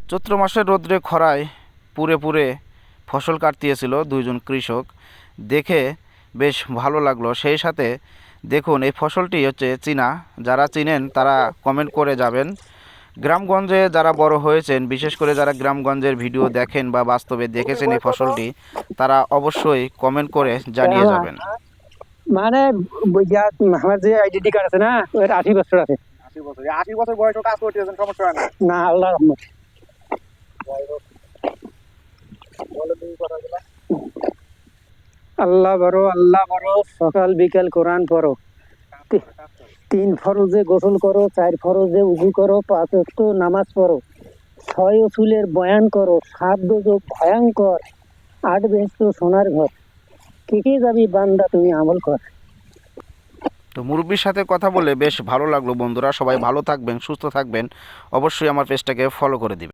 চৈত্র মাসের রৌদ্রে খরায় পুড়ে পুড়ে ফসল কাটতিয়েছিল দুইজন কৃষক। দেখে বেশ ভালো লাগলো। সেই সাথে দেখুন এই ফসলটি হচ্ছে চীনা। যারা চিনেন তারা কমেন্ট করে যাবেন। গ্রামগঞ্জে যারা বড় হয়েছেন, বিশেষ করে যারা গ্রামগঞ্জের ভিডিও দেখেন বা বাস্তবে দেখেছেন এই ফসলটি, তারা অবশ্যই কমেন্ট করে জানিয়ে যাবেন। মানে আমার যে আইডেন্টি কার্ড আছে না, ওর 80 বছর আছে। 80 বছর বয়সে কাজ করতেছেন, সমস্যা হয় না? না, আল্লাহ রহমত। আল্লাহ বড়, আল্লাহ বড়। সকাল বিকাল কোরআন পড়ো, 3 ফরজে গোসল করো, 4 ফরজে উযু করো, 5 ওয়াক্ত নামাজ পড়ো, 6 উসুলের বয়ান করো, 7 দোজখ ভয়ঙ্কর, 8 বেহেশত সোনার ঘর। কে যাবি বান্দা, তুমি আমল কর। তো মুরব্বির সাথে কথা বলে বেশ ভালো লাগলো বন্ধুরা। সবাই ভালো থাকবেন, সুস্থ থাকবেন। অবশ্যই আমার পেজটাকে ফলো করে দিবেন।